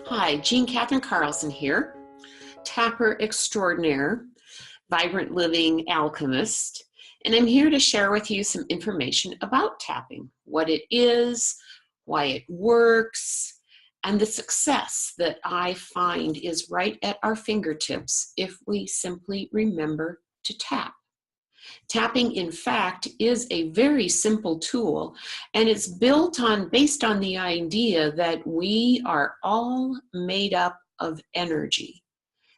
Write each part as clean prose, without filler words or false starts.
Hi, Jean Catherine Carlson here, tapper extraordinaire, vibrant living alchemist, and I'm here to share with you some information about tapping, what it is, why it works, and the success that I find is right at our fingertips if we simply remember to tap. Tapping, in fact, is a very simple tool, and it's based on the idea that we are all made up of energy.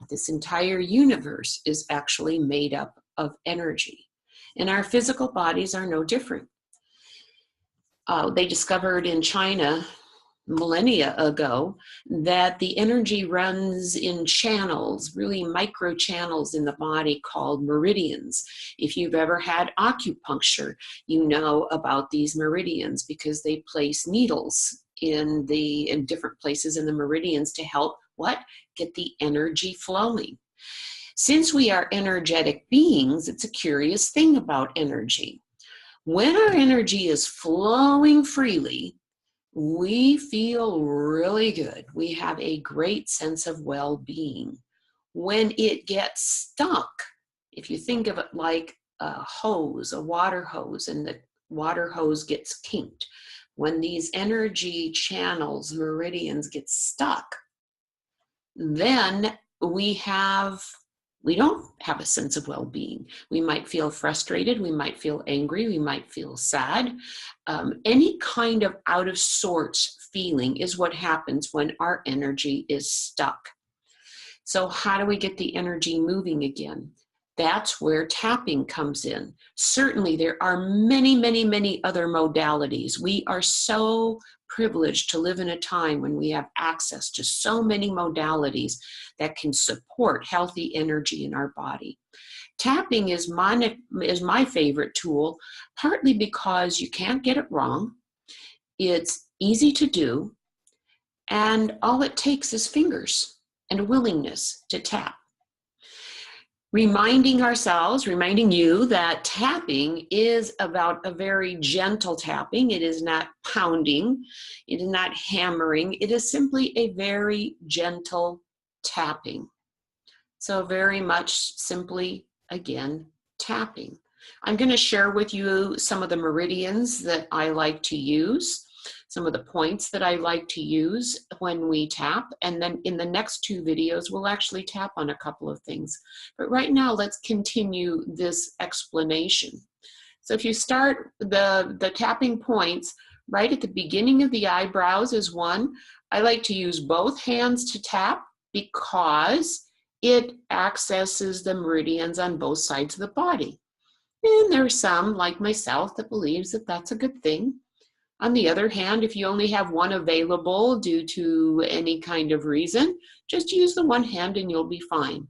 This entire universe is actually made up of energy, and our physical bodies are no different. They discovered in China millennia ago that the energy runs in channels, really micro channels in the body called meridians. If you've ever had acupuncture, you know about these meridians because they place needles in different places in the meridians to help get the energy flowing. Since we are energetic beings, it's a curious thing about energy. When our energy is flowing freely, we feel really good. We have a great sense of well-being. When it gets stuck, if you think of it like a hose, a water hose, and the water hose gets kinked, when these energy channels, meridians get stuck, then we don't have a sense of well-being. We might feel frustrated, we might feel angry, we might feel sad. Any kind of out of sorts feeling is what happens when our energy is stuck. So how do we get the energy moving again? That's where tapping comes in. Certainly there are many, many, many other modalities. We are so privileged to live in a time when we have access to so many modalities that can support healthy energy in our body. Tapping is my favorite tool, partly because you can't get it wrong, it's easy to do, and all it takes is fingers and a willingness to tap. Reminding you that tapping is about a very gentle tapping. It is not pounding, it is not hammering, it is simply a very gentle tapping. So very much simply, again, tapping. I'm going to share with you some of the meridians that I like to use, some of the points that I like to use when we tap, and then in the next two videos we'll actually tap on a couple of things. But right now let's continue this explanation. So if you start the tapping points right at the beginning of the eyebrows is one. I like to use both hands to tap because it accesses the meridians on both sides of the body. And there are some, like myself, that believes that that's a good thing. On the other hand, if you only have one available due to any kind of reason, just use the one hand and you'll be fine.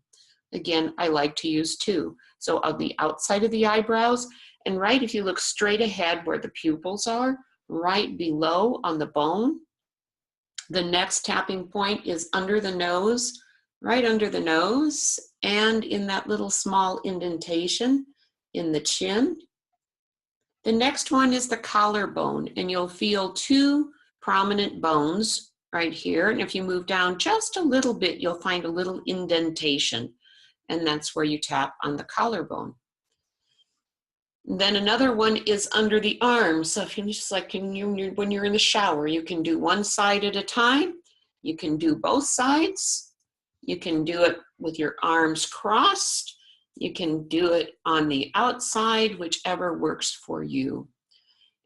Again, I like to use two. So on the outside of the eyebrows, and right if you look straight ahead where the pupils are, right below on the bone. The next tapping point is under the nose, right under the nose, and in that little small indentation in the chin. The next one is the collarbone, and you'll feel two prominent bones right here. And if you move down just a little bit, you'll find a little indentation, and that's where you tap on the collarbone. Then another one is under the arms. So if you just like when you're in the shower, you can do one side at a time. You can do both sides. You can do it with your arms crossed. You can do it on the outside, whichever works for you.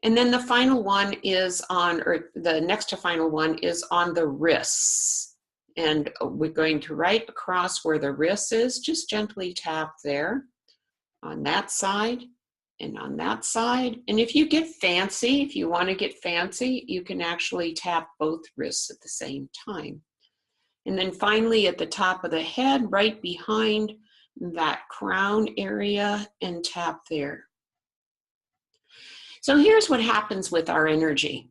And then the final one is the next to final one is on the wrists. And we're going to right across where the wrist is, just gently tap there on that side and on that side. And if you get fancy, if you want to get fancy, you can actually tap both wrists at the same time. And then finally at the top of the head, right behind that crown area, and tap there. So here's what happens with our energy.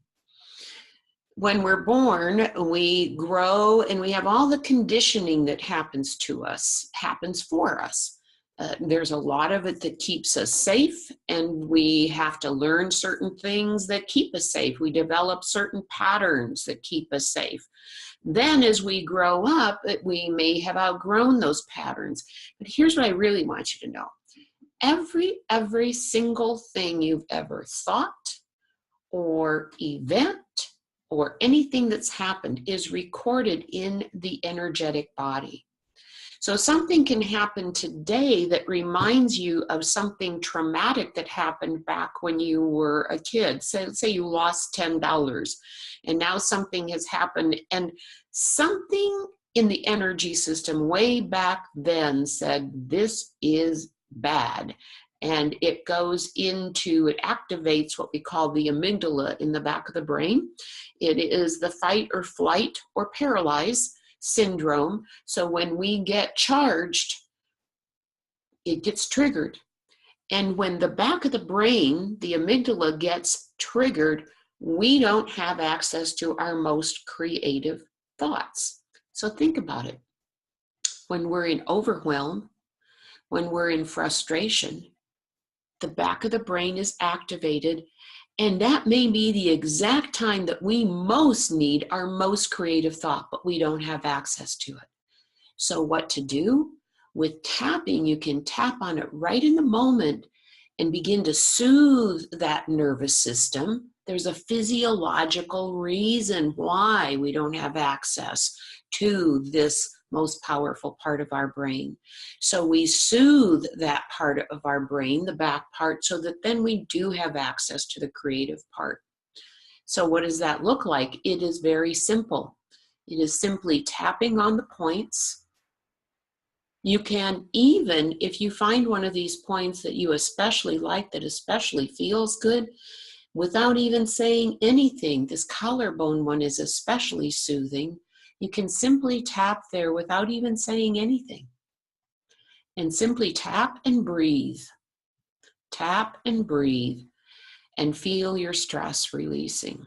When we're born, we grow and we have all the conditioning that happens for us. There's a lot of it that keeps us safe, and we have to learn certain things that keep us safe. We develop certain patterns that keep us safe. Then as we grow up, we may have outgrown those patterns. But here's what I really want you to know. Every single thing you've ever thought or event or anything that's happened is recorded in the energetic body. So something can happen today that reminds you of something traumatic that happened back when you were a kid. Say you lost $10 and now something has happened, and something in the energy system way back then said, this is bad. And it activates what we call the amygdala in the back of the brain. It is the fight or flight or paralyze syndrome. So when we get charged, it gets triggered. And when the back of the brain, the amygdala, gets triggered, we don't have access to our most creative thoughts. So think about it. When we're in overwhelm, when we're in frustration, the back of the brain is activated, and that may be the exact time that we most need our most creative thought, but we don't have access to it. So what to do? With tapping, you can tap on it right in the moment and begin to soothe that nervous system. There's a physiological reason why we don't have access to this most powerful part of our brain. So we soothe that part of our brain, the back part, so that then we do have access to the creative part. So what does that look like? It is very simple. It is simply tapping on the points. You can even, if you find one of these points that you especially like, that especially feels good, without even saying anything, this collarbone one is especially soothing. You can simply tap there without even saying anything. And simply tap and breathe. Tap and breathe and feel your stress releasing.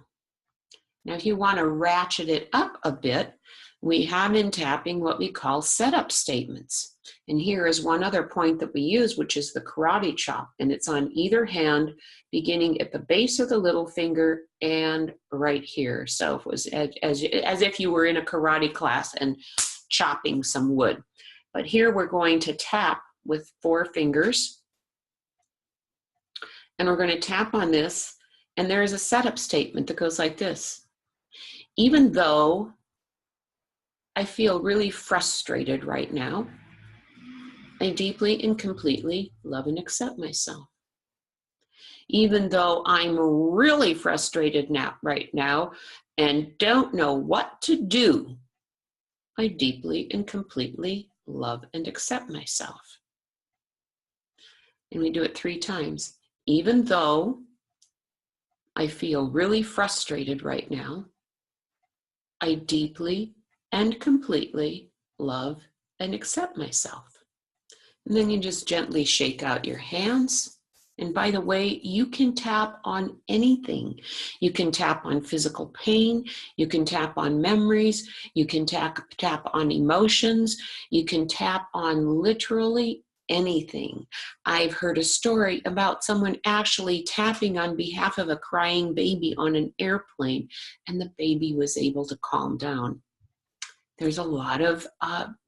Now, if you want to ratchet it up a bit, we have in tapping what we call setup statements. And here is one other point that we use, which is the karate chop. And it's on either hand, beginning at the base of the little finger and right here. So it was as if you were in a karate class and chopping some wood. But here we're going to tap with 4 fingers. And we're going to tap on this. And there is a setup statement that goes like this. Even though I feel really frustrated right now, I deeply and completely love and accept myself. Even though I'm really frustrated right now and don't know what to do, I deeply and completely love and accept myself. And we do it 3 times. Even though I feel really frustrated right now, I deeply and completely love and accept myself. And then you just gently shake out your hands. And by the way, you can tap on anything. You can tap on physical pain. You can tap on memories. You can tap on emotions. You can tap on literally anything. I've heard a story about someone actually tapping on behalf of a crying baby on an airplane, and the baby was able to calm down. There's a lot of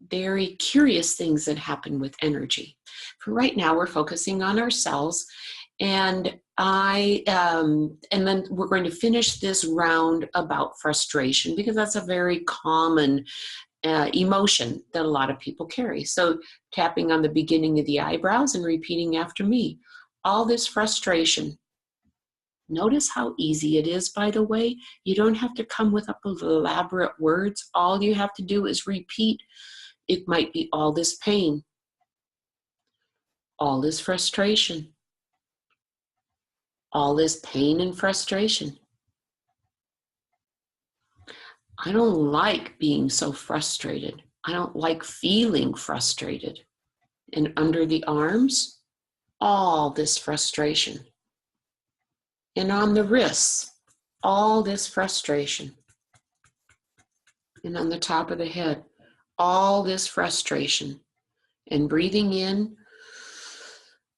very curious things that happen with energy. For right now, we're focusing on ourselves, and then we're going to finish this round about frustration, because that's a very common emotion that a lot of people carry. So tapping on the beginning of the eyebrows and repeating after me. All this frustration. Notice how easy it is, by the way. You don't have to come with up with elaborate words. All you have to do is repeat. It might be all this pain, all this frustration, all this pain and frustration. I don't like being so frustrated. I don't like feeling frustrated. And under the arms, all this frustration. And on the wrists, all this frustration. And on the top of the head, all this frustration. And breathing in,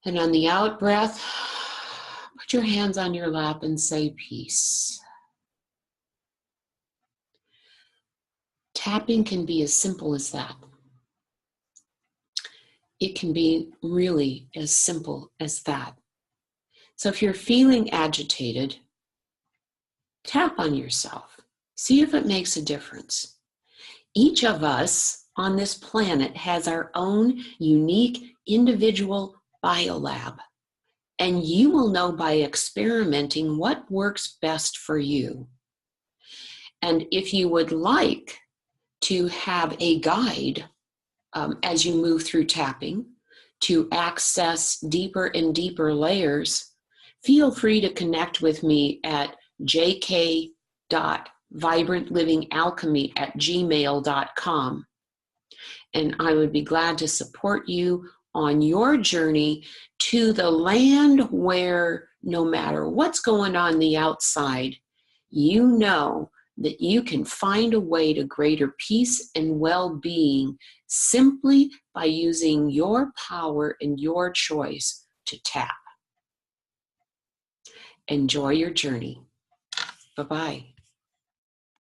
And on the out breath, put your hands on your lap and say peace. Tapping can be as simple as that. It can be really as simple as that. So if you're feeling agitated, tap on yourself. See if it makes a difference. Each of us on this planet has our own unique individual biolab, and you will know by experimenting what works best for you. And if you would like to have a guide as you move through tapping to access deeper and deeper layers, feel free to connect with me at jk.vibrantliving.alchemy@gmail.com. And I would be glad to support you on your journey to the land where no matter what's going on the outside, you know that you can find a way to greater peace and well-being simply by using your power and your choice to tap. Enjoy your journey. Bye-bye.